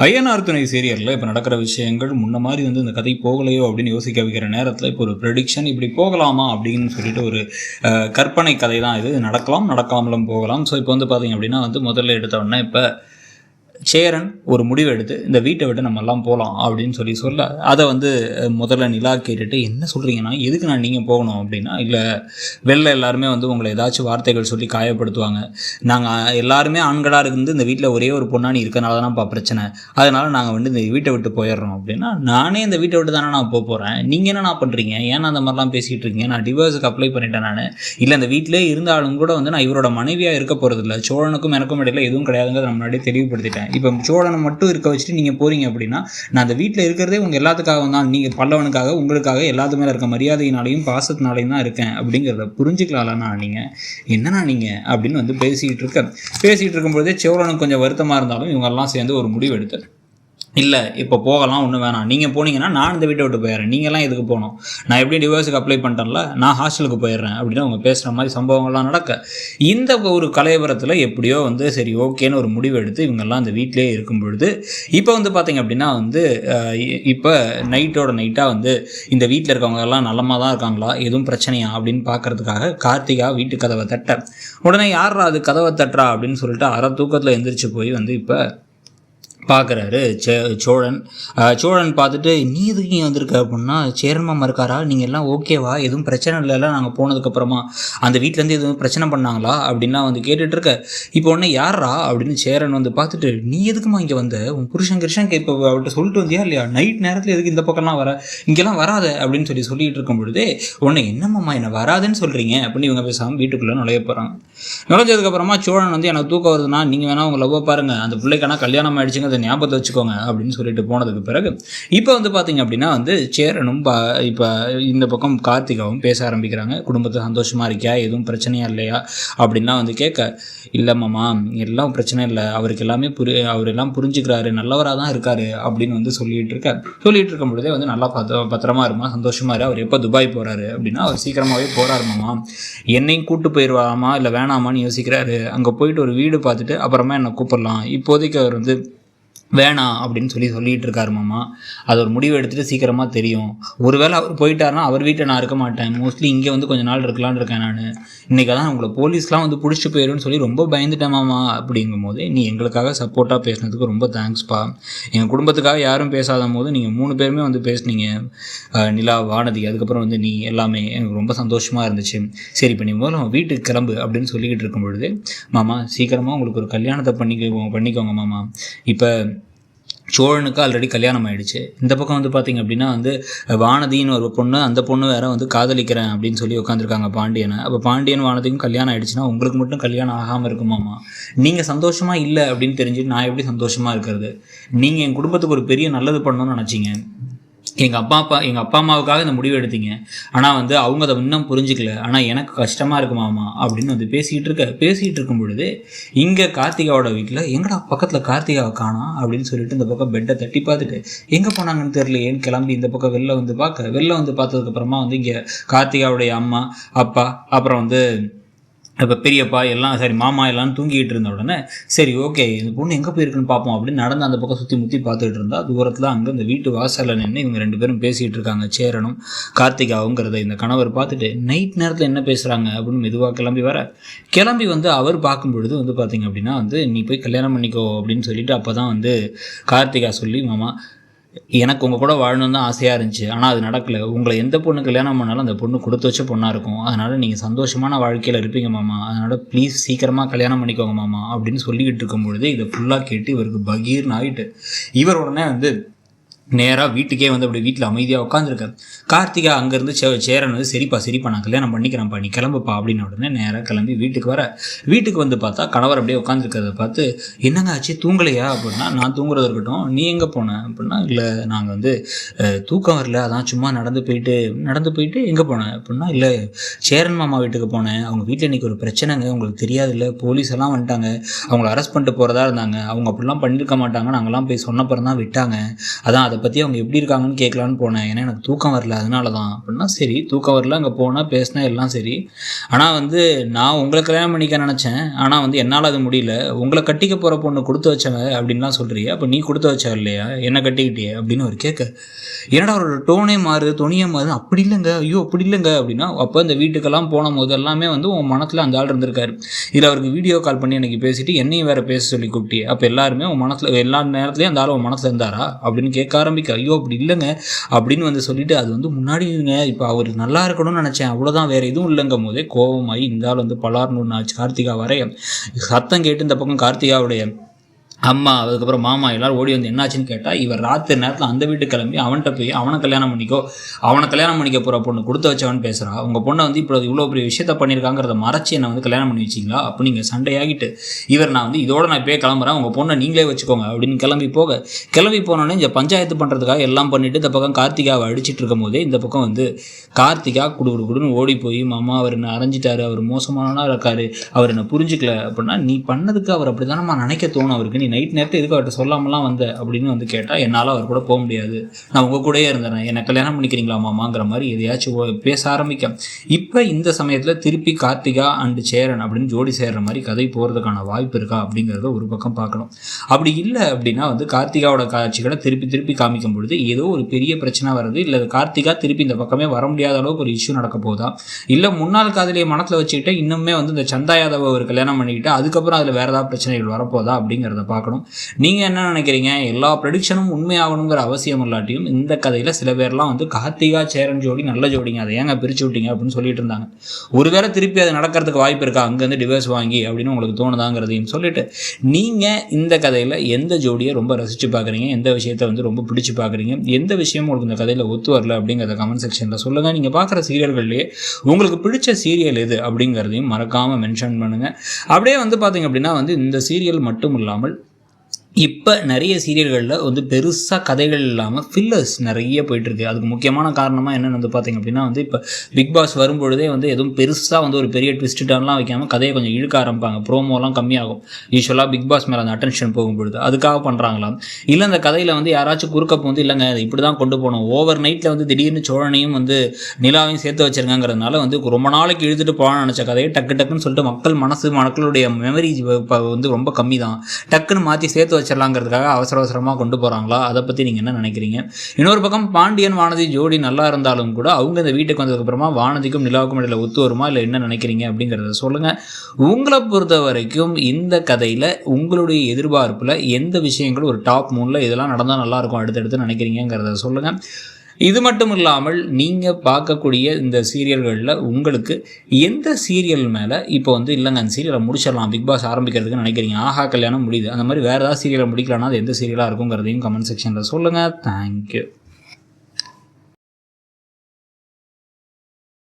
ஐயனார் துணை சீரியலில் இப்போ நடக்கிற விஷயங்கள் முன்ன மாதிரி இந்த கதை போகலையோ அப்படின்னு யோசிக்க வைக்கிற நேரத்தில் இப்போ ஒரு ப்ரெடிக்ஷன் இப்படி போகலாமா அப்படின்னு சொல்லிட்டு ஒரு கற்பனை கதை தான் இது. நடக்காமலும் போகலாம். ஸோ இப்போ பார்த்தீங்க அப்படின்னா முதல்ல எடுத்த உடனே இப்போ சேரன் ஒரு முடிவு எடுத்து இந்த வீட்டை விட்டு நம்ம எல்லாம் போகலாம் அப்படின்னு சொல்ல அதை முதல்ல நிலா கேட்டுட்டு என்ன சொல்கிறீங்கன்னா எதுக்கு நான் நீங்கள் போகணும் அப்படின்னா, இல்லை வெளில எல்லாருமே உங்களை ஏதாச்சும் வார்த்தைகள் சொல்லி காயப்படுத்துவாங்க, நாங்கள் எல்லாருமே ஆண்களாக இருந்து இந்த வீட்டில் ஒரே ஒரு பொண்ணாணி இருக்கனால தானேப்பா பிரச்சனை, அதனால் நாங்கள் இந்த வீட்டை விட்டு போயிடுறோம் அப்படின்னா, நானே இந்த வீட்டை விட்டு தானே நான் போகிறேன், நீங்கள் என்ன பண்ணுறீங்க, ஏன்னா அந்த மாதிரிலாம் பேசிகிட்டு இருக்கீங்க, நான் டிவோர்ஸுக்கு அப்ளை பண்ணிட்டேன், நான் இல்லை இந்த வீட்டிலே இருந்தாலும் கூட நான் இவரோட மனைவியாக இருக்க போகிறதில்ல, சோழனுக்கும் எனக்கும் இடையில எதுவும் கிடையாதுங்கிறத நான் முன்னாடியே தெளிவுபடுத்திட்டேன். இப்போ சோழனை மட்டும் இருக்க வச்சுட்டு நீங்கள் போகிறீங்க அப்படின்னா, நான் அந்த வீட்டில் இருக்கிறதே உங்கள் எல்லாத்துக்காக தான், நீங்கள் பல்லவனுக்காக உங்களுக்காக எல்லாத்து மேலே இருக்க மரியாதையினாலையும் பாசத்தினாலையும் தான் இருக்கேன் அப்படிங்கிறத புரிஞ்சுக்கலாம்னா நீங்கள் என்னன்னா நீங்கள் அப்படின்னு பேசிகிட்டு இருக்கும்போதே சோழனுக்கு கொஞ்சம் வருத்தமாக இருந்தாலும் இவங்கெல்லாம் சேர்ந்து ஒரு முடிவு எடுத்து, இல்லை இப்போ போகலாம் ஒன்றும் வேணாம், நீங்கள் போனீங்கன்னா நான் இந்த வீட்டை விட்டு போயிடுறேன், நீங்கள்லாம் எதுக்கு போகணும், நான் எப்படி டிவோர்ஸுக்கு அப்ளை பண்ணிட்டேன்ல, நான் ஹாஸ்டலுக்கு போயிடுறேன் அப்படின்னு அவங்க பேசுகிற மாதிரி சம்பவங்கள்லாம் நடக்க, இந்த ஒரு கலையபுரத்தில் எப்படியோ சரி ஓகேன்னு ஒரு முடிவு எடுத்து இவங்கெல்லாம் அந்த வீட்டிலே இருக்கும் பொழுது இப்போ பார்த்திங்க அப்படின்னா இப்போ நைட்டாக இந்த வீட்டில் இருக்கவங்க எல்லாம் நல்லமாக தான் இருக்காங்களா, எதுவும் பிரச்சனையா அப்படின்னு பார்க்கறதுக்காக கார்த்திகா வீட்டு கதவை தட்ட, உடனே யாரா அது கதவை தட்டுறா அப்படின்னு சொல்லிட்டு அரை தூக்கத்தில் எந்திரிச்சு போய் இப்போ பார்க்குறாரு சோழன் பார்த்துட்டு, நீ எதுக்கு இங்கே வந்திருக்க அப்படின்னா, சேரன் மாமா இருக்காரா, நீங்கள் எல்லாம் ஓகேவா, எதுவும் பிரச்சனை இல்லைல்ல, நாங்கள் போனதுக்கப்புறமா அந்த வீட்டிலேருந்து எதுவும் பிரச்சனை பண்ணாங்களா அப்படின்லாம் கேட்டுட்ருக்க, இப்போ உடனே யாரா அப்படின்னு சேரன் பார்த்துட்டு, நீ எதுக்குமா இங்கே வந்த, உன் புருஷன் இப்போ அவர்கிட்ட சொல்லிட்டு வந்தியா இல்லையா, நைட் நேரத்தில் எதுக்கு இந்த பக்கம்லாம் வர, இங்கெல்லாம் வராத அப்படின்னு சொல்லிட்டு இருக்கும் பொழுதே, உடனே என்னம்மா என்ன வராதுன்னு சொல்கிறீங்க அப்படின்னு இவங்க பேசாமல் வீட்டுக்குள்ளே நுழைய போகிறாங்க. நுழைஞ்சதுக்கப்புறமா சோழன் எனக்கு தூக்கம் வருதுன்னா, நீங்கள் வேணால் உங்கள் லவ்வை பாருங்கள், அந்த பிள்ளைக்கான கல்யாணம் ஆகிடுச்சுங்க, ஞாபகத்தை வச்சுக்கோங்க அப்படின்னு சொல்லிட்டு போனதுக்கு பிறகு இப்போ பார்த்தீங்க அப்படின்னா சேரனும் இப்போ இந்த பக்கம் கார்த்திகாவும் பேச ஆரம்பிக்கிறாங்க. குடும்பத்தை சந்தோஷமா இருக்கியா, எதுவும் பிரச்சனையா இல்லையா அப்படின்லாம் கேட்க, இல்லை மாமா எல்லாம் பிரச்சனை இல்லை, அவருக்கு எல்லாமே அவர் எல்லாம் புரிஞ்சுக்கிறாரு, நல்லவராக தான் இருக்காரு அப்படின்னு சொல்லிட்டு இருக்கும் பொழுதே நல்லா பத்திரமா இருமா, சந்தோஷமா இரு, அவர் எப்போ துபாய் போறாரு அப்படின்னா, அவர் சீக்கிரமாகவே போறாரு மாமா, என்னையும் கூட்டு போயிடுவாமா இல்லை வேணாமான்னு யோசிக்கிறாரு, அங்கே போயிட்டு ஒரு வீடு பார்த்துட்டு அப்புறமா என்னை கூப்பிடலாம், இப்போதைக்கு அவர் வேணாம் அப்படின்னு சொல்லிட்டு இருக்காரு மாமா, அது ஒரு முடிவு எடுத்துகிட்டு சீக்கிரமாக தெரியும், ஒருவேளை அவர் போயிட்டாருன்னா அவர் வீட்டில் நான் இருக்க மாட்டேன், மோஸ்ட்லி இங்கே கொஞ்சம் நாள் இருக்கலான்னு இருக்கேன், நான் இன்றைக்கி தான் உங்களை போலீஸ்லாம் பிடிச்சிட்டு போயிடும்னு சொல்லி ரொம்ப பயந்துட்டேன் மாமா அப்படிங்கும் போது, நீ எங்களுக்காக சப்போர்ட்டாக பேசினதுக்கு ரொம்ப தேங்க்ஸ்ப்பா, எங்கள் குடும்பத்துக்காக யாரும் பேசாத போது நீங்கள் 3 பேருமே பேசுனீங்க, நிலா வானதி, அதுக்கப்புறம் நீ எல்லாமே எனக்கு ரொம்ப சந்தோஷமாக இருந்துச்சு, சரி இப்போ நீ முதல்ல வீட்டுக்கு கிளம்பு அப்படின்னு சொல்லிக்கிட்டு இருக்கும் பொழுது, மாமா சீக்கிரமாக உங்களுக்கு ஒரு கல்யாணத்தை பண்ணிக்கோங்க மாமா, இப்போ சோழனுக்கு ஆல்ரெடி கல்யாணம் ஆகிடுச்சு, இந்த பக்கம் பார்த்திங்க அப்படின்னா வானதின்னு ஒரு பொண்ணு, அந்த பொண்ணு வேறு காதலிக்கிறேன் அப்படின்னு சொல்லி உட்காந்துருக்காங்க பாண்டியனை, அப்போ பாண்டியன் வானதிக்கும் கல்யாணம் ஆகிடுச்சுன்னா உங்களுக்கு மட்டும் கல்யாணம் ஆகாமல் இருக்குமாம்மா, நீங்கள் சந்தோஷமாக இல்லை அப்படின்னு தெரிஞ்சுட்டு நான் எப்படி சந்தோஷமாக இருக்கிறது, நீங்கள் என் குடும்பத்துக்கு ஒரு பெரிய நல்லது பண்ணணும்னு நினச்சிங்க, எங்கள் அப்பா அம்மாவுக்காக இந்த முடிவு எடுத்தீங்க, ஆனால் அவங்க அதை இன்னும் புரிஞ்சிக்கல, ஆனால் எனக்கு கஷ்டமாக இருக்குமாமா அப்படின்னு பேசிகிட்டு இருக்கும் பொழுது இங்கே கார்த்திகாவோட வீட்டில் எங்கடா பக்கத்தில் கார்த்திகாவை காணோம் அப்படின்னு சொல்லிட்டு இந்த பக்கம் பெட்டை தட்டி பார்த்துட்டு எங்கே போனாங்கன்னு தெரியல, ஏன்னு கிளம்பி இந்த பக்கம் வெளில பார்த்ததுக்கப்புறமா இங்கே கார்த்திகாவுடைய அம்மா அப்பா அப்புறம் இப்போ பெரியப்பா எல்லாம் சரி மாமா எல்லாம் தூங்கிட்டு இருந்த உடனே, சரி ஓகே இந்த பொண்ணு எங்கே போயிருக்குன்னு பார்ப்போம் அப்படின்னு நடந்து அந்த பக்கம் சுற்றி பார்த்துட்டு இருந்தா, தூரத்தில் அங்கே இந்த வீட்டு வாசலில் நின்று இவங்க 2 பேரும் பேசிகிட்டு இருக்காங்க, சேரனும் கார்த்திகாவுங்கிறத இந்த கணவர் பார்த்துட்டு நைட் நேரத்தில் என்ன பேசுகிறாங்க அப்படின்னு மெதுவாக கிளம்பி அவர் பார்க்கும் பொழுது பார்த்திங்க அப்படின்னா நீ போய் கல்யாணம் பண்ணிக்கோ அப்படின்னு சொல்லிட்டு அப்போ தான் கார்த்திகா சொல்லி, மாமா எனக்கு உங்கள் கூட வாழணும்னு தான் ஆசையாக இருந்துச்சு, ஆனால் அது நடக்கலை, உங்களை எந்த பொண்ணு கல்யாணம் பண்ணாலும் அந்த பொண்ணு கொடுத்து வச்ச பொண்ணாக இருக்கும், அதனால் நீங்கள் சந்தோஷமான வாழ்க்கையில் இருப்பீங்க மாமா, அதனால் ப்ளீஸ் சீக்கிரமாக கல்யாணம் பண்ணிக்கோங்க மாமா அப்படின்னு சொல்லிக்கிட்டு இருக்கும் பொழுது இதை ஃபுல்லாக கேட்டு இவருக்கு பகீர்னு ஆகிட்டு இவர் உடனே நேராக வீட்டுக்கே அப்படி வீட்டில் அமைதியாக உட்காந்துருக்காரு. கார்த்திகா அங்கேருந்து சேரன் சரிப்பா நான் கல்யாணம் பண்ணிக்கிறேன்ப்பா, நீ கிளம்புப்பா அப்படின்னு உடனே நேராக கிளம்பி வீட்டுக்கு பார்த்தா கணவர் அப்படியே உட்காந்துருக்கிறத பார்த்து, என்னங்க ஆச்சு தூங்கலையா அப்படின்னா, நான் தூங்குறது இருக்கட்டும், நீ எங்கே போனேன் அப்படின்னா, இல்லை நாங்கள் தூக்கம் வரல, அதான் சும்மா நடந்து போயிட்டு எங்கே போனேன் அப்படின்னா, இல்லை சேரன் மாமா வீட்டுக்கு போனேன், அவங்க வீட்டில் இன்றைக்கி ஒரு பிரச்சனைங்க, உங்களுக்கு தெரியாது இல்லை, போலீஸ் எல்லாம் வந்துட்டாங்க, அவங்கள அரெஸ்ட் பண்ணிட்டு போகிறதா இருந்தாங்க, அவங்க அப்படிலாம் பண்ணியிருக்க மாட்டாங்க, நாங்கள்லாம் போய் சொன்னப்பறம் தான் விட்டாங்க, அதான் அதை பற்றி அவங்க எப்படி இருக்காங்கன்னு கேட்கலான்னு போனேன், ஏன்னா எனக்கு தூக்கம் வரல அதனால தான் அப்படின்னா. சரி தூக்கம் வரல, அங்கே போனால் பேசினா எல்லாம் சரி, ஆனால் வந்து நான் உங்களை கல்யாணம் பண்ணிக்க நினச்சேன், ஆனால் வந்து என்னால் அது முடியல, உங்களை கட்டிக்க போகிற பொண்ணு கொடுத்து வச்சவ அப்படின்லாம் சொல்கிறியா, அப்போ நீ கொடுத்து வச்ச இல்லையா, என்ன கட்டிக்கிட்டியே அப்படின்னு அவர் கேட்க, என்னடா அவரோட டோனே மாறுது, துணியே மாறுது. அப்படி இல்லைங்க, ஐயோ அப்படி இல்லைங்க அப்படின்னா. அப்போ இந்த வீட்டுக்கெல்லாம் போன போது எல்லாமே வந்து உன் மனத்தில் அந்த ஆள் இருந்திருக்காரு. இதில் அவருக்கு வீடியோ கால் பண்ணி எனக்கு பேசிட்டு என்னையும் வேறு பேச சொல்லி கூப்பிட்டியே, அப்போ எல்லாருமே உன் மனசில் எல்லா நேரத்துலையும் அந்த ஆள் உன் மனசில் இருந்தாரா அப்படின்னு கேட்க ஆரம்பிக்க. ஐயோ அப்படி இல்லைங்க அப்படின்னு வந்து சொல்லிட்டு, அது வந்து முன்னாடிங்க இப்போ அவர் நல்லா இருக்கணும்னு நினச்சேன் அவ்வளோதான், வேறு எதுவும் இல்லைங்கும் போதே கோபமாகி இந்த ஆள் வந்து பலார்னு ஒன்று ஆச்சு. கார்த்திகா வரைய சத்தம் கேட்டு இந்த பக்கம் கார்த்திகாவுடைய அம்மா அதுக்கப்புறம் மாமா எல்லோரும் ஓடி வந்து என்னாச்சுன்னு கேட்டால், இவர் ராத்திரி நேரத்தில் அந்த வீட்டுக்கு கிளம்பி அவன்கிட்ட போய் அவனை கல்யாணம் பண்ணிக்க போகிற பொண்ணு கொடுத்து வச்சவன் பேசுகிறா, உங்கள் பொண்ணை வந்து இப்போ இவ்வளோ பெரிய விஷயத்த பண்ணியிருக்காங்கிறத மறைச்சி என்னை வந்து கல்யாணம் பண்ணி வச்சிங்களா, அப்போ நீங்கள் சண்டையாகிட்டு இவர் நான் வந்து இதோட நான் போய் கிளம்புறேன், உங்கள் பொண்ணை நீங்களே வச்சுக்கோங்க அப்படின்னு கிளம்பி போனோடனே இந்த பஞ்சாயத்து பண்ணுறதுக்காக எல்லாம் பண்ணிவிட்டு இந்த பக்கம் கார்த்திகாவை அடிச்சிட்டு இருக்கும் போதே இந்த பக்கம் வந்து கார்த்திகா குடுன்னு ஓடி போய், மாமா அவர் என்ன அரைஞ்சிட்டாரு, அவர் மோசமானவனா இருக்காரு, அவர் என்ன புரிஞ்சிக்கல அப்படின்னா, நீ பண்ணதுக்கு அவர் அப்படி தானே நினைக்க தோணும் அவருக்கு, நீ நைட் நேரத்தை எதுக்கு அவர்கிட்ட சொல்லாமலாம் வந்த அப்படின்னு வந்து கேட்டால், என்னால் அவர் கூட போக முடியாது, நான் உங்கள் கூடயே இருந்தேன், என்னை கல்யாணம் பண்ணிக்கிறீங்களா மாமாங்கிற மாதிரி எதையாச்சும் பேச ஆரம்பிக்க. இப்போ இந்த சமயத்தில் திருப்பி கார்த்திகா அண்டு சேரன் அப்படின்னு ஜோடி சேர்ற மாதிரி கதை போகிறதுக்கான வாய்ப்பு இருக்கா அப்படிங்கிறத ஒரு பக்கம் பார்க்கணும். அப்படி இல்லை அப்படின்னா வந்து கார்த்திகாவோட காட்சிகளை திருப்பி காமிக்கும் பொழுது ஏதோ ஒரு பெரிய பிரச்சனை வருது, இல்லை கார்த்திகா திருப்பி இந்த பக்கமே வர முடியாத அளவுக்கு ஒரு இஷ்யூ நடக்க போதா, இல்லை முன்னாள் காதலியை மனத்தில் வச்சுக்கிட்டு இன்னுமே வந்து இந்த சந்தா யாதவ ஒரு கல்யாணம் பண்ணிக்கிட்டு அதுக்கப்புறம் அதில் வேறு ஏதாவது பிரச்சனைகள் வரப்போதா அப்படிங்கிறத பார்க்கணும். நீங்கள் என்ன நினைக்கிறீங்க? எல்லா ப்ரெடிக்ஷனும் உண்மையாகணுங்கிற அவசியம் இல்லாட்டியும் இந்த கதையில் சில பேர்லாம் வந்து கார்த்திகா சேரன் ஜோடி நல்ல ஜோடிங்க, அதை ஏங்க பிரித்து விட்டீங்க அப்படின்னு சொல்லிட்டு இருந்தாங்க. ஒருவேளை திருப்பி அது நடக்கிறதுக்கு வாய்ப்பு இருக்கா அங்கேருந்து டிவோர்ஸ் வாங்கி அப்படின்னு உங்களுக்கு தோணுதாங்கிறதையும் சொல்லிட்டு, நீங்கள் இந்த கதையில் எந்த ஜோடியை ரொம்ப ரசித்து பார்க்குறீங்க, எந்த விஷயத்தை வந்து ரொம்ப பிடிச்சி பார்க்குறீங்க, எந்த விஷயம் உங்களுக்கு இந்த கதையில் ஒத்து வரல அப்படிங்கிறத கமெண்ட் செக்ஷனில் சொல்லுங்கள். நீங்கள் பார்க்குற சீரியல்கள்லேயே உங்களுக்கு பிடிச்ச சீரியல் எது அப்படிங்கிறதையும் மறக்காமல் மென்ஷன் பண்ணுங்கள். அப்படியே வந்து பார்த்தீங்க அப்படின்னா வந்து இந்த சீரியல் மட்டும் இல்லாமல் இப்போ நிறைய சீரியல்களில் வந்து பெருசாக கதைகள் இல்லாமல் ஃபில்லர்ஸ் நிறைய போயிட்டுருக்கு. அதுக்கு முக்கியமான காரணமாக என்னென்னு வந்து பார்த்திங்க அப்படின்னா வந்து இப்போ பிக் பாஸ் வரும்பொழுதே வந்து எதுவும் பெருசாக வந்து ஒரு பெரிய ட்விஸ்ட் டர்ன்லாம் வைக்காமல் கதையை கொஞ்சம் இழுக்க ஆரம்பிப்பாங்க, ப்ரோமோலாம் கம்மியாகும். யூஸ்வலாக பிக் பாஸ் மேலே அந்த அட்டென்ஷன் போகும்பொழுது அதுக்காக பண்ணுறாங்களாம். இல்லை அந்த கதையில் வந்து யாராச்சும் குறுக்க வந்து இல்லைங்க இப்படி தான் கொண்டு போகணும், ஓவர் நைட்டில் வந்து திடீர்னு சோழனையும் வந்து நிலாவையும் சேர்த்து வச்சுருங்கிறதுனால வந்து ரொம்ப நாளைக்கு இழுத்துட்டு போகலான்னு நினச்ச கதையை டக்குன்னு சொல்லிட்டு மக்களுடைய மெமரி வந்து ரொம்ப கம்மி தான், டக்குன்னு மாற்றி சேர்த்து வச்சிடலாங்கிறதுக்காக அவசரமாக கொண்டு போகிறாங்களா, அதை பற்றி நீங்கள் என்ன நினைக்கிறீங்க? இன்னொரு பக்கம் பாண்டியன் வானதி ஜோடி நல்லா இருந்தாலும் கூட அவங்க இந்த வீட்டுக்கு வந்ததுக்கப்புறமா வானதிக்கும் நிலாவுக்கும் இடையில் ஒத்து வருமா, இல்லை என்ன நினைக்கிறீங்க அப்படிங்கிறத சொல்லுங்கள். உங்களை பொறுத்த வரைக்கும் இந்த கதையில் உங்களுடைய எதிர்பார்ப்பில் எந்த விஷயங்களும் ஒரு டாப் 3ல் இதெல்லாம் நடந்தால் நல்லாயிருக்கும் அடுத்தடுத்து நினைக்கிறீங்கிறத சொல்லுங்கள். இது மட்டும் இல்லாமல் நீங்கள் பார்க்கக்கூடிய இந்த சீரியல்களில் உங்களுக்கு எந்த சீரியல் மேலே இப்போ வந்து இல்லைங்க அந்த சீரியலை முடிச்சிடலாம் பிக் பாஸ் ஆரம்பிக்கிறதுக்கு நினைக்கிறீங்க, ஆஹா கல்யாணம் முடியுது, அந்த மாதிரி வேறு ஏதாவது சீரியலை முடிக்கலாம்னா அது எந்த சீரியலாக இருக்குங்கிறதையும் கமெண்ட் செக்ஷனில் சொல்லுங்கள். தேங்க்யூ.